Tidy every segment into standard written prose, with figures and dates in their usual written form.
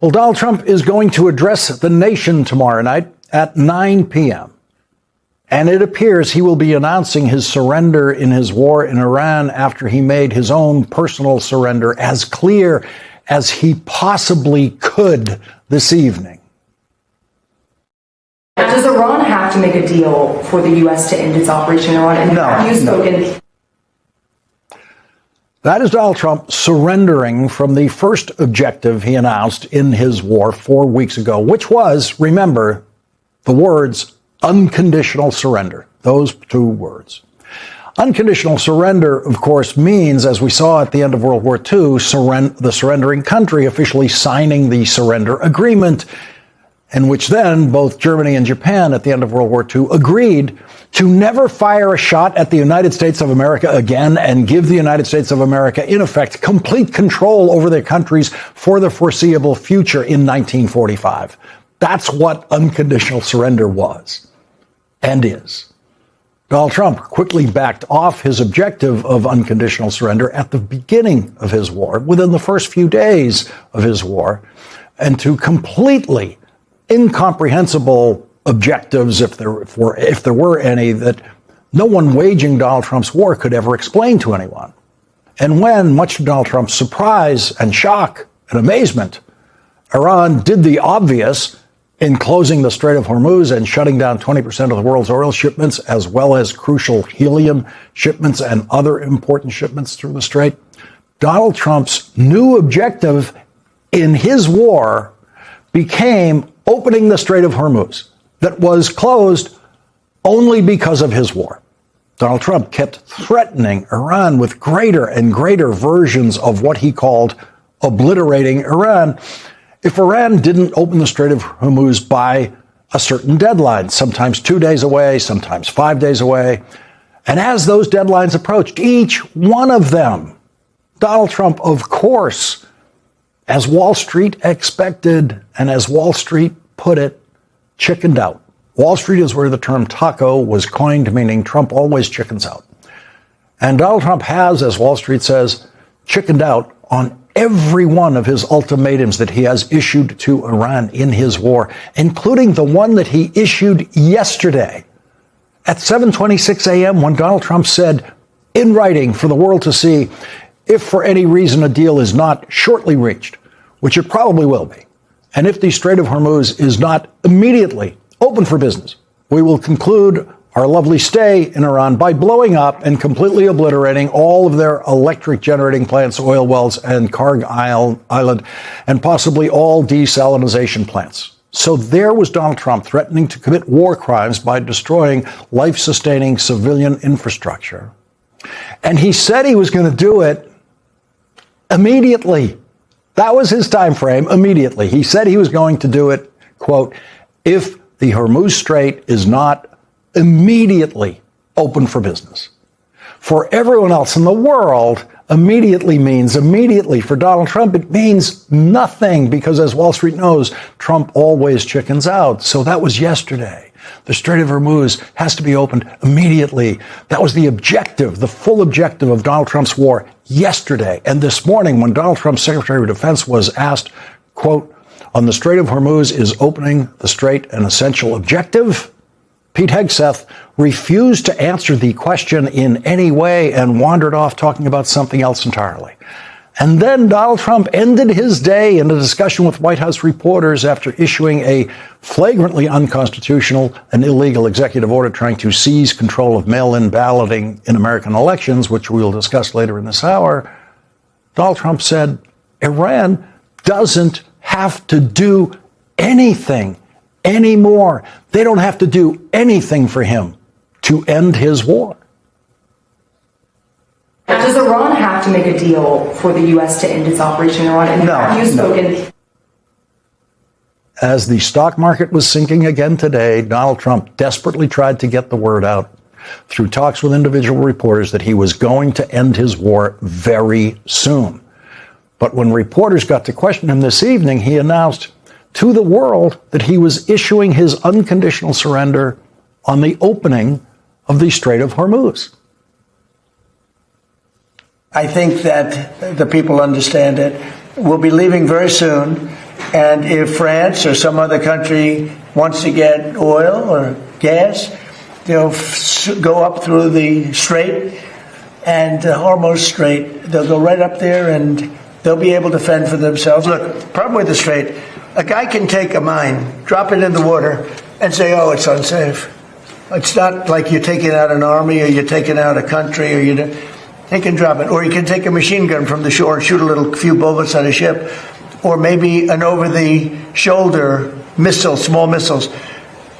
Well, Donald Trump is going to address the nation tomorrow night at 9 p.m. And it appears he will be announcing his surrender in his war in Iran after he made his own personal surrender as clear as he possibly could this evening. Does Iran have to make a deal for the U.S. to end its operation in Iran? And have you spoken? That is Donald Trump surrendering from the first objective he announced in his war 4 weeks ago, which was, remember, the words unconditional surrender. Those two words. Unconditional surrender, of course, means, as we saw at the end of World War II, the surrendering country officially signing the surrender agreement, in which then both Germany and Japan at the end of World War II agreed to never fire a shot at the United States of America again and give the United States of America, in effect, complete control over their countries for the foreseeable future in 1945. That's what unconditional surrender was and is. Donald Trump quickly backed off his objective of unconditional surrender at the beginning of his war, within the first few days of his war, and to completely incomprehensible objectives, if there were any, that no one waging Donald Trump's war could ever explain to anyone. And when, much to Donald Trump's surprise and shock and amazement, Iran did the obvious in closing the Strait of Hormuz and shutting down 20% of the world's oil shipments, as well as crucial helium shipments and other important shipments through the Strait, Donald Trump's new objective in his war became opening the Strait of Hormuz, that was closed only because of his war. Donald Trump kept threatening Iran with greater and greater versions of what he called obliterating Iran if Iran didn't open the Strait of Hormuz by a certain deadline, sometimes 2 days away, sometimes 5 days away. And as those deadlines approached, each one of them, Donald Trump, of course, as Wall Street expected and as Wall Street put it, chickened out. Wall Street is where the term taco was coined, meaning Trump always chickens out. And Donald Trump has, as Wall Street says, chickened out on every one of his ultimatums that he has issued to Iran in his war, including the one that he issued yesterday at 7:26 a.m. when Donald Trump said in writing for the world to see, if for any reason a deal is not shortly reached, which it probably will be, and if the Strait of Hormuz is not immediately open for business, we will conclude our lovely stay in Iran by blowing up and completely obliterating all of their electric generating plants, oil wells, and Karg Island, and possibly all desalinization plants. So there was Donald Trump threatening to commit war crimes by destroying life-sustaining civilian infrastructure. And he said he was going to do it immediately. That was his time frame, immediately. He said he was going to do it, quote, if the Hormuz Strait is not immediately open for business. For everyone else in the world, immediately means immediately. For Donald Trump, it means nothing because, as Wall Street knows, Trump always chickens out. So that was yesterday. The Strait of Hormuz has to be opened immediately. That was the objective, the full objective of Donald Trump's war yesterday. And this morning, when Donald Trump's Secretary of Defense was asked, quote, on the Strait of Hormuz, is opening the strait an essential objective? Pete Hegseth refused to answer the question in any way and wandered off talking about something else entirely. And then Donald Trump ended his day in a discussion with White House reporters after issuing a flagrantly unconstitutional and illegal executive order trying to seize control of mail-in balloting in American elections, which we'll discuss later in this hour. Donald Trump said Iran doesn't have to do anything anymore. They don't have to do anything for him to end his war. Does Iran have to make a deal for the U.S. to end its operation in Iran? And have you spoken? As the stock market was sinking again today, Donald Trump desperately tried to get the word out through talks with individual reporters that he was going to end his war very soon. But when reporters got to question him this evening, he announced to the world that he was issuing his unconditional surrender on the opening of the Strait of Hormuz. I think that the people understand it. We'll be leaving very soon. And if France or some other country wants to get oil or gas, they'll go up through the Strait and Hormuz Strait. They'll go right up there and they'll be able to fend for themselves. Look, problem with the Strait, a guy can take a mine, drop it in the water, and say, oh, it's unsafe. It's not like you're taking out an army or you're taking out a country or they can drop it. Or you can take a machine gun from the shore and shoot a few bullets at a ship. Or maybe an over-the-shoulder missile, small missiles.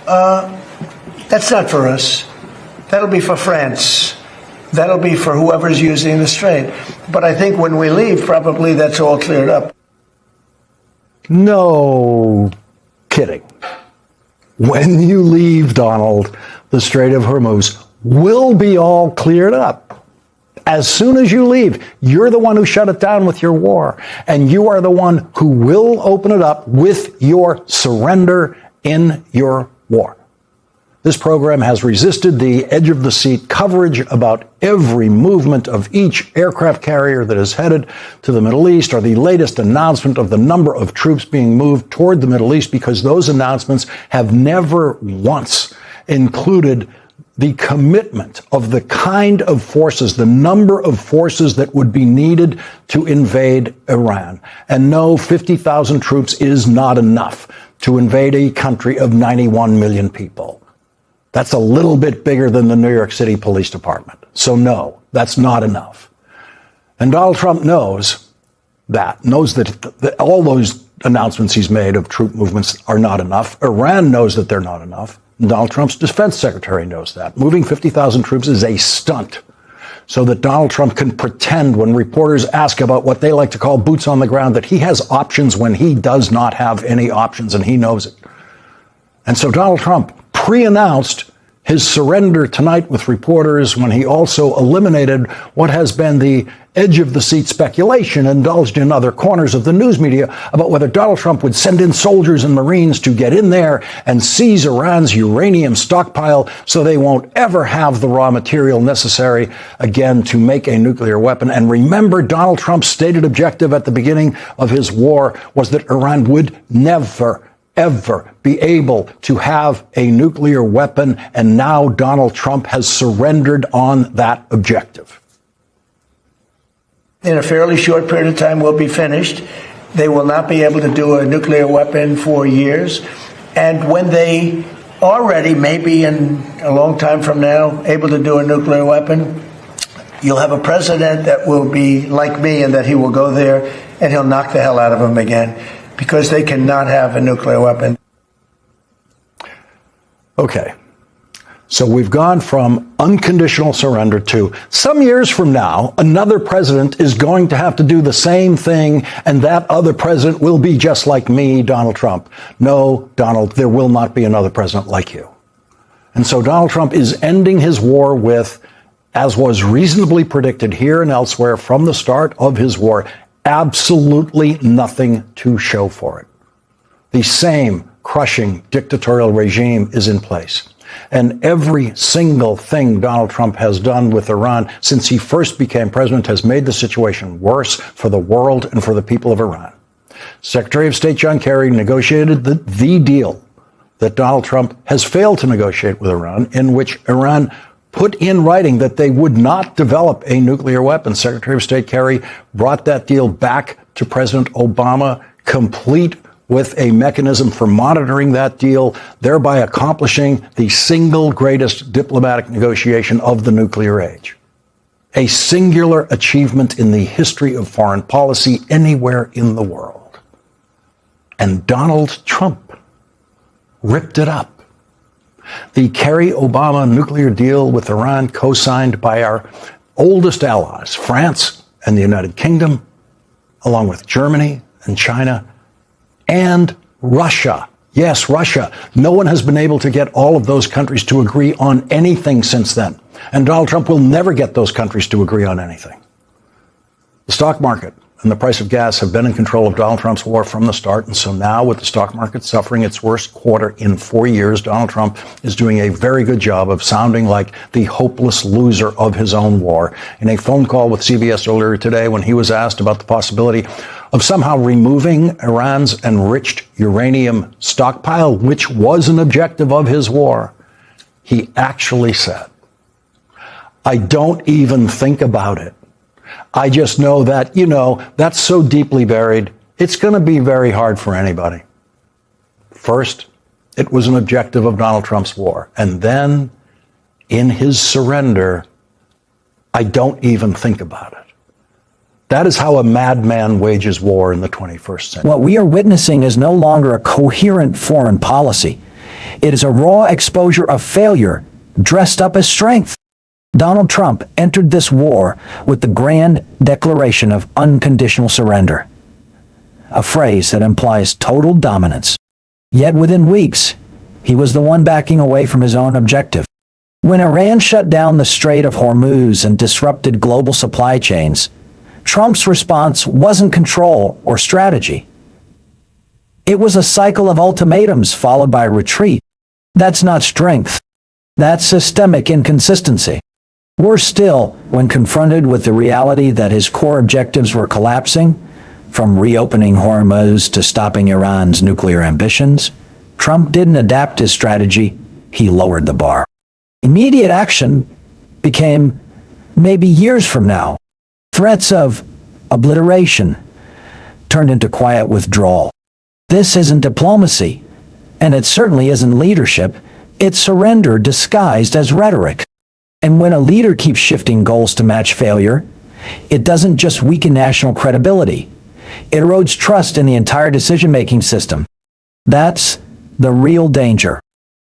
That's not for us. That'll be for France. That'll be for whoever's using the Strait. But I think when we leave, probably that's all cleared up. No kidding. When you leave, Donald, the Strait of Hormuz will be all cleared up. As soon as you leave, you're the one who shut it down with your war, and you are the one who will open it up with your surrender in your war. This program has resisted the edge-of-the-seat coverage about every movement of each aircraft carrier that is headed to the Middle East or the latest announcement of the number of troops being moved toward the Middle East, because those announcements have never once included the commitment of the kind of forces, the number of forces that would be needed to invade Iran. And no, 50,000 troops is not enough to invade a country of 91 million people. That's a little bit bigger than the New York City Police Department. So no, that's not enough. And Donald Trump knows that all those announcements he's made of troop movements are not enough. Iran knows that they're not enough. Donald Trump's defense secretary knows that. Moving 50,000 troops is a stunt so that Donald Trump can pretend, when reporters ask about what they like to call boots on the ground, that he has options when he does not have any options, and he knows it. And so Donald Trump pre-announced his surrender tonight with reporters when he also eliminated what has been the edge-of-the-seat speculation indulged in other corners of the news media about whether Donald Trump would send in soldiers and Marines to get in there and seize Iran's uranium stockpile so they won't ever have the raw material necessary again to make a nuclear weapon. And remember, Donald Trump's stated objective at the beginning of his war was that Iran would never ever be able to have a nuclear weapon, and now Donald Trump has surrendered on that objective. In a fairly short period of time, we'll be finished. They will not be able to do a nuclear weapon for years. And when they are ready, maybe in a long time from now, able to do a nuclear weapon, you'll have a president that will be like me, and that he will go there and he'll knock the hell out of them again, because they cannot have a nuclear weapon. Okay. So we've gone from unconditional surrender to some years from now, another president is going to have to do the same thing, and that other president will be just like me, Donald Trump. No, Donald, there will not be another president like you. And so Donald Trump is ending his war with, as was reasonably predicted here and elsewhere from the start of his war, absolutely nothing to show for it. The same crushing dictatorial regime is in place. And every single thing Donald Trump has done with Iran since he first became president has made the situation worse for the world and for the people of Iran. Secretary of State John Kerry negotiated the deal that Donald Trump has failed to negotiate with Iran, in which Iran put in writing that they would not develop a nuclear weapon. Secretary of State Kerry brought that deal back to President Obama, complete with a mechanism for monitoring that deal, thereby accomplishing the single greatest diplomatic negotiation of the nuclear age. A singular achievement in the history of foreign policy anywhere in the world. And Donald Trump ripped it up. The Kerry-Obama nuclear deal with Iran, co-signed by our oldest allies, France and the United Kingdom, along with Germany and China and Russia. Yes, Russia. No one has been able to get all of those countries to agree on anything since then. And Donald Trump will never get those countries to agree on anything. The stock market and the price of gas have been in control of Donald Trump's war from the start. And so now, with the stock market suffering its worst quarter in 4 years, Donald Trump is doing a very good job of sounding like the hopeless loser of his own war. In a phone call with CBS earlier today, when he was asked about the possibility of somehow removing Iran's enriched uranium stockpile, which was an objective of his war, he actually said, I don't even think about it. I just know that, that's so deeply buried, it's going to be very hard for anybody. First, it was an objective of Donald Trump's war. And then, in his surrender, I don't even think about it. That is how a madman wages war in the 21st century. What we are witnessing is no longer a coherent foreign policy. It is a raw exposure of failure dressed up as strength. Donald Trump entered this war with the grand declaration of unconditional surrender, a phrase that implies total dominance. Yet within weeks, he was the one backing away from his own objective. When Iran shut down the Strait of Hormuz and disrupted global supply chains, Trump's response wasn't control or strategy. It was a cycle of ultimatums followed by retreat. That's not strength. That's systemic inconsistency. Worse still, when confronted with the reality that his core objectives were collapsing, from reopening Hormuz to stopping Iran's nuclear ambitions, Trump didn't adapt his strategy, he lowered the bar. Immediate action became, maybe years from now, threats of obliteration turned into quiet withdrawal. This isn't diplomacy, and it certainly isn't leadership. It's surrender disguised as rhetoric. And when a leader keeps shifting goals to match failure, it doesn't just weaken national credibility. It erodes trust in the entire decision-making system. That's the real danger.